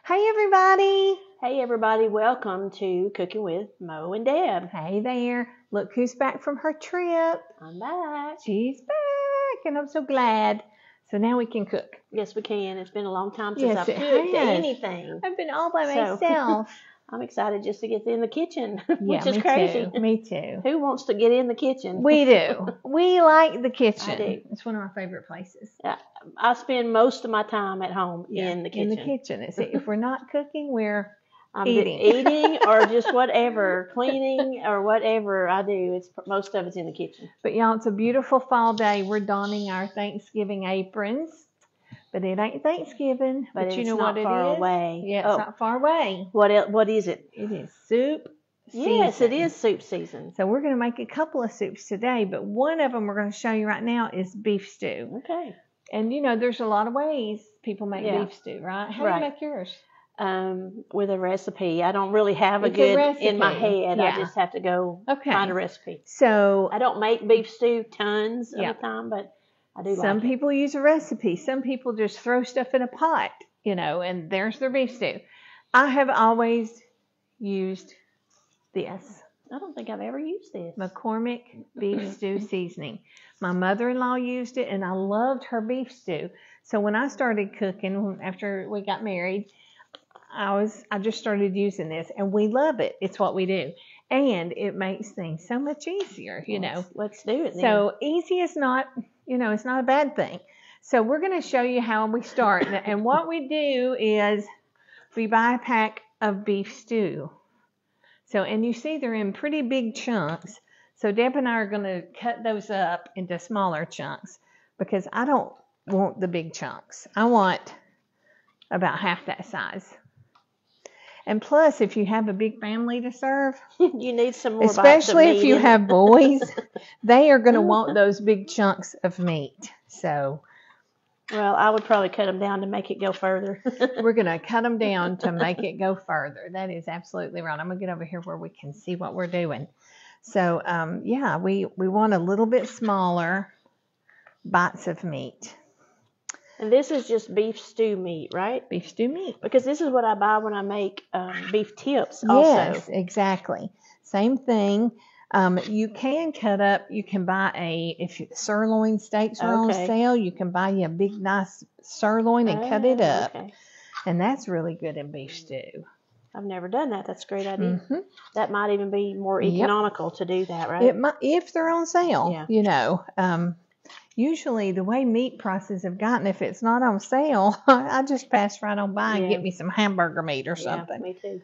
Hey everybody! Hey everybody, welcome to Cooking with Mo and Deb. Hey there! Look who's back from her trip. I'm back. She's back, and I'm so glad. So now we can cook. Yes, we can. It's been a long time since Yes, I've it cooked has. anything. I've been all by So, myself. I'm excited just to get in the kitchen, Yeah, which is me crazy. too. Me too. Who wants to get in the kitchen? We do. We like the kitchen. I do. It's one of my favorite places. I spend most of my time at home in the kitchen. In the kitchen. If we're not cooking, we're I'm eating. Eating or just whatever, cleaning or whatever I do. Most of it's in the kitchen. But y'all, it's a beautiful fall day. We're donning our Thanksgiving aprons. But it ain't Thanksgiving. But you know what it is? It's not far away. Yeah, it's not far away. What is it? It is soup season. Yes, it is soup season. So we're going to make a couple of soups today, but one of them we're going to show you right now is beef stew. Okay. And you know, there's a lot of ways people make beef stew, right? How do you make yours? With a recipe. I don't really have a good recipe in my head. I just have to go find a recipe. So I don't make beef stew tons of the time, but I do. Some people use a recipe. Some people just throw stuff in a pot, you know, and there's their beef stew. I have always used this. I don't think I've ever used this. McCormick beef stew seasoning. My mother-in-law used it, and I loved her beef stew. So when I started cooking after we got married, I just started using this, and we love it. It's what we do, and it makes things so much easier, you know. Let's do it then. So easy is not, you know, it's not a bad thing. So we're going to show you how we start, and what we do is we buy a pack of beef stew. So, and you see they're in pretty big chunks. So Deb and I are going to cut those up into smaller chunks because I don't want the big chunks. I want about half that size. And plus, if you have a big family to serve, you need some more. Especially if you have boys, they are going to want those big chunks of meat. So, well, I would probably cut them down to make it go further. We're going to cut them down to make it go further. That is absolutely right. I'm going to get over here where we can see what we're doing. So, yeah, we want a little bit smaller bites of meat. And this is just beef stew meat, right? Beef stew meat. Because this is what I buy when I make beef tips also. Yes, exactly. Same thing. You can cut up, you can buy if sirloin steaks are on sale, you can buy you a big nice sirloin and cut it up. Okay. And that's really good in beef stew. I've never done that. That's a great idea. Mm-hmm. That might even be more economical to do that, right? It might, if they're on sale, you know. Usually the way meat prices have gotten, if it's not on sale, I just pass right on by and get me some hamburger meat or something. Yeah, me too.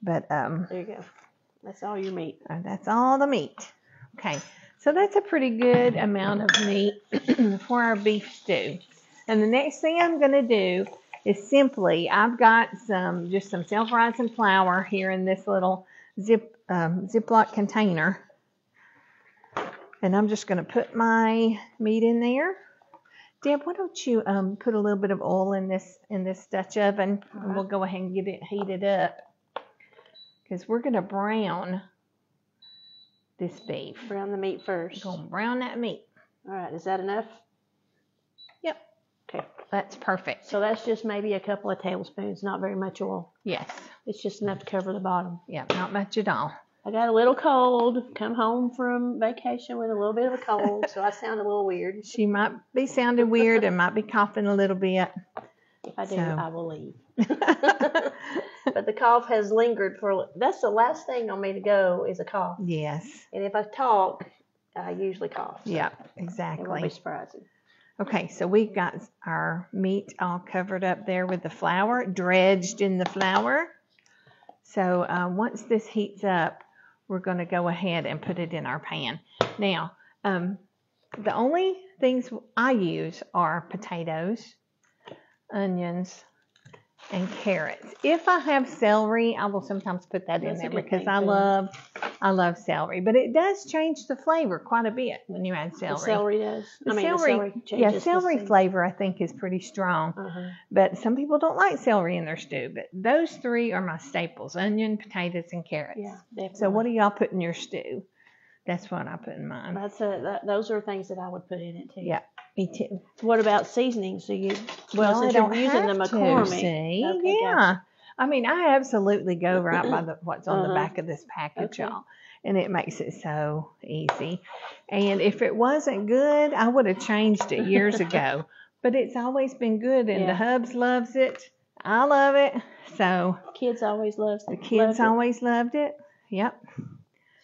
But there you go. That's all your meat. That's all the meat. Okay, so that's a pretty good amount of meat for our beef stew. And the next thing I'm going to do is simply, I've got just some self-rising flour here in this little Ziploc container. And I'm just going to put my meat in there. Deb, why don't you put a little bit of oil in this Dutch oven, and we'll go ahead and get it heated up. Because we're going to brown this beef. Brown the meat first. We're going to brown that meat. All right, is that enough? Yep. Okay. That's perfect. So that's just maybe a couple of tablespoons, not very much oil. Yes. It's just enough to cover the bottom. Yeah, not much at all. I got a little cold, come home from vacation with a little bit of a cold, so I sound a little weird. She might be sounding weird and might be coughing a little bit. If I do, I will leave. But the cough has lingered that's the last thing on me to go is a cough. Yes. And if I talk, I usually cough. So yeah, exactly. It won't be surprising. Okay, so we've got our meat all covered up there with the flour, dredged in the flour. So once this heats up, we're going to go ahead and put it in our pan. Now, the only things I use are potatoes, onions, and carrots. If I have celery, I will sometimes put that in there because I love celery. But it does change the flavor quite a bit when you add celery. The celery does. Celery changes. Celery flavor I think is pretty strong. But some people don't like celery in their stew. But those three are my staples: onion, potatoes, and carrots. Yeah, definitely. So what do y'all put in your stew? That's what I put in mine. Those are things that I would put in it too. Yeah. Me too. What about seasonings? Do you? Well, since I don't you're using the McCormick. See, okay, yeah. gotcha. I mean, I absolutely go right by what's on the back of this package, Okay. y'all. And it makes it so easy. And if it wasn't good, I would have changed it years ago. But it's always been good, and the hubs loves it. I love it. So kids always love the kids always loved it. Yep.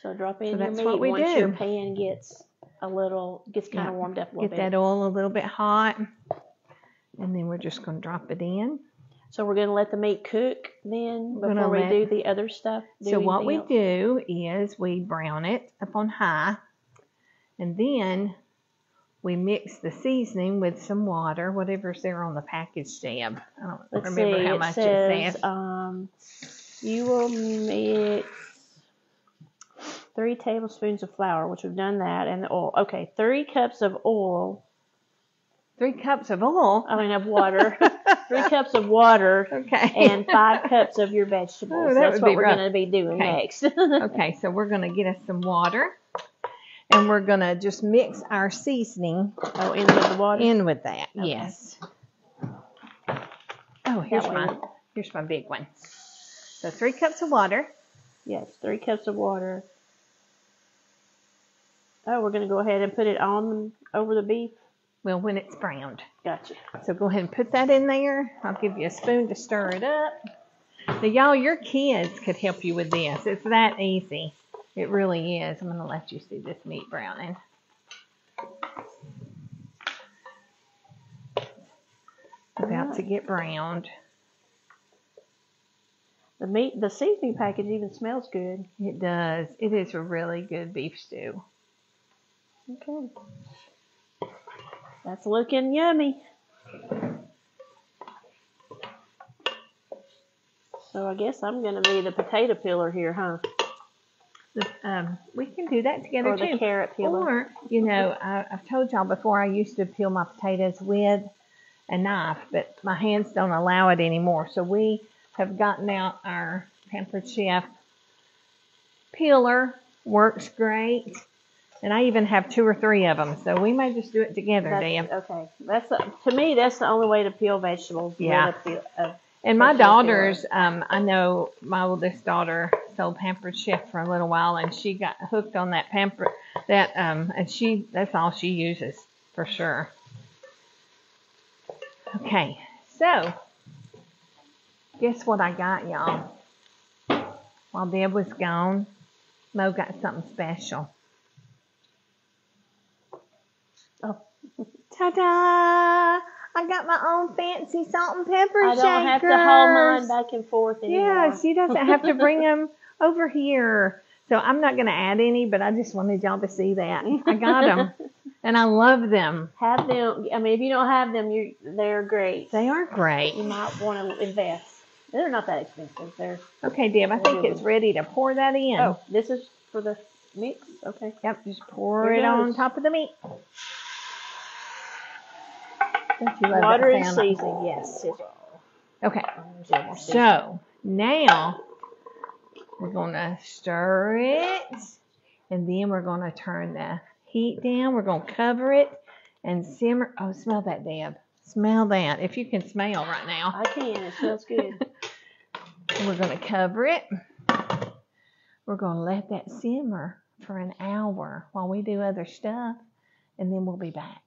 So drop in your that's meat what we once do. your pan gets kind of warmed up a little bit. Get that oil a little bit hot. And then we're just going to drop it in. So we're going to let the meat cook then before we do the other stuff? So what we do is we brown it up on high. And then we mix the seasoning with some water, whatever's there on the package tab. I don't remember how much it says. You will mix 3 tablespoons of flour, which we've done that, and the oil. Okay, 3 cups of oil. 3 cups of oil? I mean, of water. 3 cups of water. Okay. And 5 cups of your vegetables. That's what we're going to be doing next. Okay, so we're going to get us some water. And we're going to just mix our seasoning. Oh, in with the water? In with that, okay. Yes. Oh, here's my big one. So 3 cups of water. Yes, 3 cups of water. Oh, we're going to go ahead and put it on over the beef? Well, when it's browned. Gotcha. So go ahead and put that in there. I'll give you a spoon to stir it up. Now, y'all, your kids could help you with this. It's that easy. It really is. I'm going to let you see this meat browning. About to get browned. The seasoning package even smells good. It does. It is a really good beef stew. Okay. That's looking yummy. So I guess I'm going to be the potato peeler here, huh? We can do that together too. Or the carrot peeler. Or, you know, I've told y'all before, I used to peel my potatoes with a knife, but my hands don't allow it anymore. So we have gotten out our Pampered Chef peeler. Works great. And I even have 2 or 3 of them. So we may just do it together, Dan. Okay. To me, that's the only way to peel vegetables. Yeah. And my daughters, I know my oldest daughter sold Pampered Chef for a little while, and she got hooked on that and that's all she uses for sure. Okay, so guess what I got, y'all? While Deb was gone, Mo got something special. Oh, ta-da! I got my own fancy salt and pepper shakers. I don't have to haul mine back and forth anymore. Yeah, she doesn't have to bring them over here. So I'm not going to add any, but I just wanted y'all to see that. I got them, and I love them. Have them. I mean, if you don't have them, they're great. They are great. You might want to invest. They're not that expensive. Okay, Deb, I think it's ready to pour that in. Oh, this is for the mix? Okay. Yep, just pour it on top of the meat. Water and seasoning, yes. Okay, so now we're going to stir it, and then we're going to turn the heat down. We're going to cover it and simmer. Oh, smell that, Deb. Smell that. If you can smell right now. I can. It smells good. We're going to cover it. We're going to let that simmer for an hour while we do other stuff, and then we'll be back.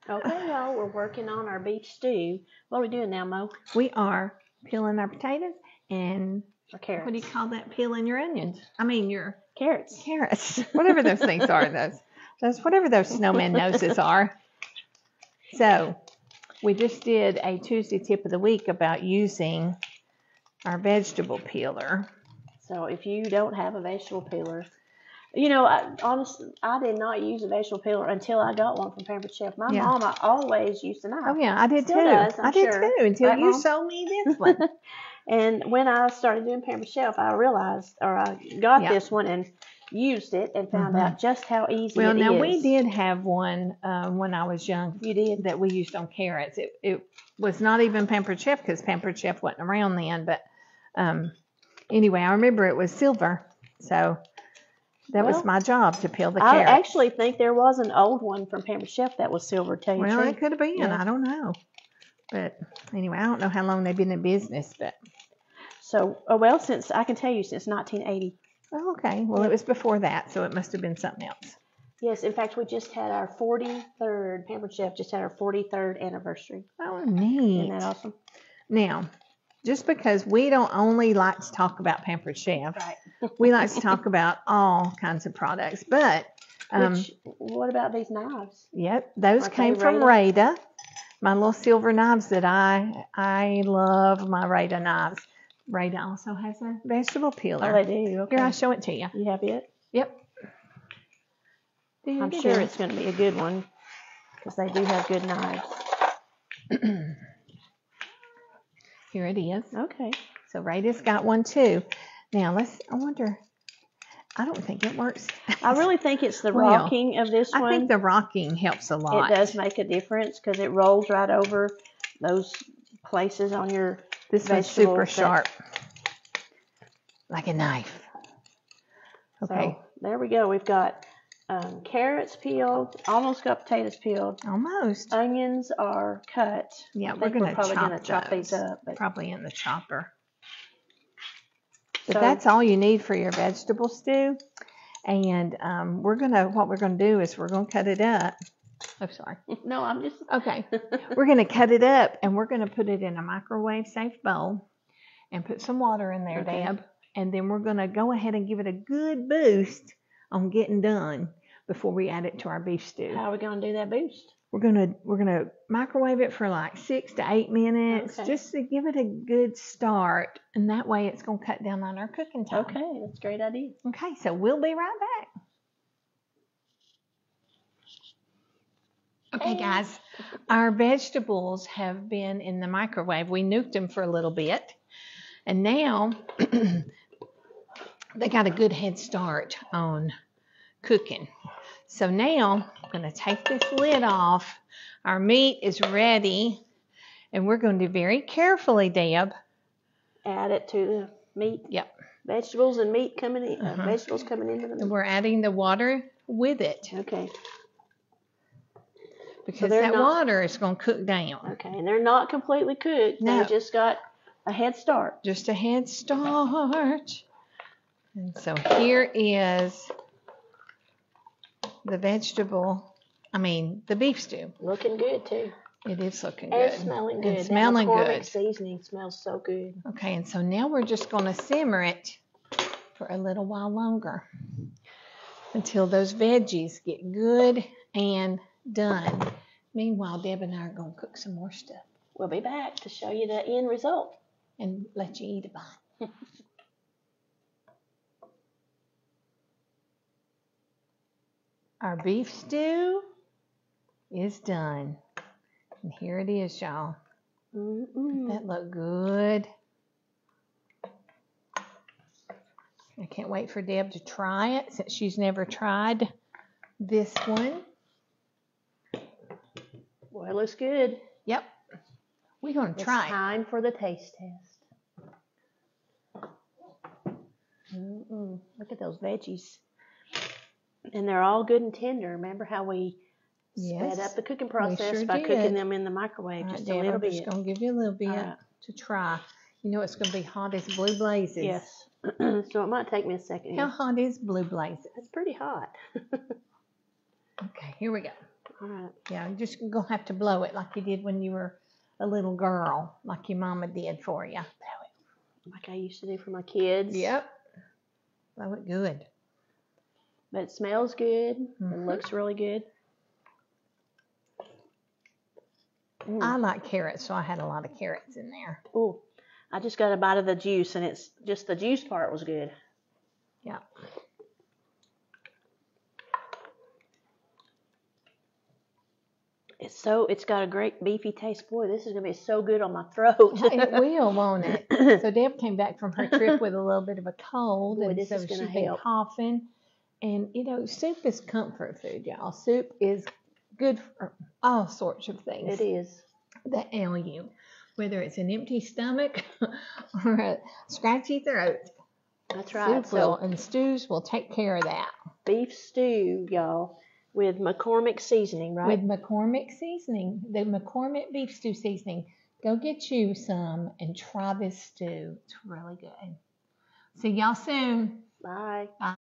Okay, y'all, we're working on our beef stew. What are we doing now, Mo? We are peeling our potatoes and our carrots. What do you call that? Peeling your onions. I mean your carrots. Carrots. Whatever those things are, whatever those snowman noses are. So we just did a Tuesday tip of the week about using our peeler. So if you don't have a vegetable peeler, you know, honestly, I did not use a vegetable peeler until I got one from Pampered Chef. My mom, I always used a knife. Oh, yeah, I did too. I did too, until you sold me this one. And when I started doing Pampered Chef, I realized, or I got this one and used it and found out just how easy it is. Well, now we did have one when I was young. You did? That we used on carrots. It was not even Pampered Chef because Pampered Chef wasn't around then. But anyway, I remember it was silver. So that was my job to peel the carrots. I actually think there was an old one from Pampered Chef that was silver, tell you the truth. It could have been. Yeah. I don't know. But anyway, I don't know how long they've been in business, but. So, well, I can tell you since 1980. Oh, okay. Well, it was before that, so it must have been something else. Yes, in fact, we just had our 43rd, Pampered Chef just had our 43rd anniversary. Oh, neat. Isn't that awesome? Now, just because we don't only like to talk about Pampered Chef, right. we like to talk about all kinds of products. But what about these knives? Yep, those came from Rada. My little silver knives that I love my Rada knives. Rada also has a vegetable peeler. Oh, they do. Okay. Here, I'll show it to you. You have it? Yep. I'm sure it's going to be a good one because they do have good knives. Here it is. Okay. So Rada's got one too. Now I wonder, I don't think it works. I really think it's the rocking of this one. I think the rocking helps a lot. It does make a difference because it rolls right over those places on your This one's super sharp. Like a knife. Okay. So there we go. We've got carrots peeled, almost got potatoes peeled. Almost. Onions are cut. Yeah, we're probably going to chop these up. But probably in the chopper. But that's all you need for your vegetable stew. And what we're gonna do is we're gonna cut it up. Oh, sorry. No, I'm just okay. We're gonna cut it up and we're gonna put it in a microwave safe bowl and put some water in there, Deb. And then we're gonna go ahead and give it a good boost on getting done before we add it to our beef stew. How are we gonna do that boost? We're gonna microwave it for like 6 to 8 minutes, just to give it a good start, and that way it's gonna cut down on our cooking time. Okay, that's a great idea. Okay, so we'll be right back. Okay, guys, our vegetables have been in the microwave. We nuked them for a little bit, and now they got a good head start on cooking. So now I'm going to take this lid off. Our meat is ready, and we're going to very carefully, Deb, add it to the meat. Yep. Vegetables and meat coming in. Vegetables coming into the meat. And we're adding the water with it. Okay. Because that water is going to cook down. Okay, and they're not completely cooked. No. They just got a head start. Just a head start. And so here is the the beef stew. Looking good, too. It is looking good. And smelling good. And smelling McCormick good. seasoning smells so good. Okay, and so now we're just going to simmer it for a little while longer until those veggies get good and done. Meanwhile, Deb and I are going to cook some more stuff. We'll be back to show you the end result. And let you eat a bite. Our beef stew is done. And here it is, y'all. That look good. I can't wait for Deb to try it since she's never tried this one. Boy, it looks good. Yep. We're going to try it. It's time for the taste test. Look at those veggies. And they're all good and tender. Remember how we sped up the cooking process by cooking them in the microwave just a little bit. I'm just going to give you a little bit to try. You know it's going to be hot as blue blazes. Yes. So it might take me a second. How hot is blue blazes? It's pretty hot. Okay, here we go. All right. Yeah, you're just going to have to blow it like you did when you were a little girl, like your mama did for you. Blow it. Like I used to do for my kids. Yep. Blow it good. But it smells good. It looks really good. I like carrots, so I had a lot of carrots in there. Oh, I just got a bite of the juice, and it's just the juice part was good. Yeah. It's got a great beefy taste. Boy, this is going to be so good on my throat. It will, won't it? So Deb came back from her trip with a little bit of a cold, Boy, and so she's been coughing. And, you know, soup is comfort food, y'all. Soup is good for all sorts of things. It is. That ail you, whether it's an empty stomach or a scratchy throat. That's right. Soup and stews will take care of that. Beef stew, y'all. With McCormick seasoning, right? With McCormick seasoning, the McCormick beef stew seasoning. Go get you some and try this stew. It's really good. See y'all soon. Bye. Bye.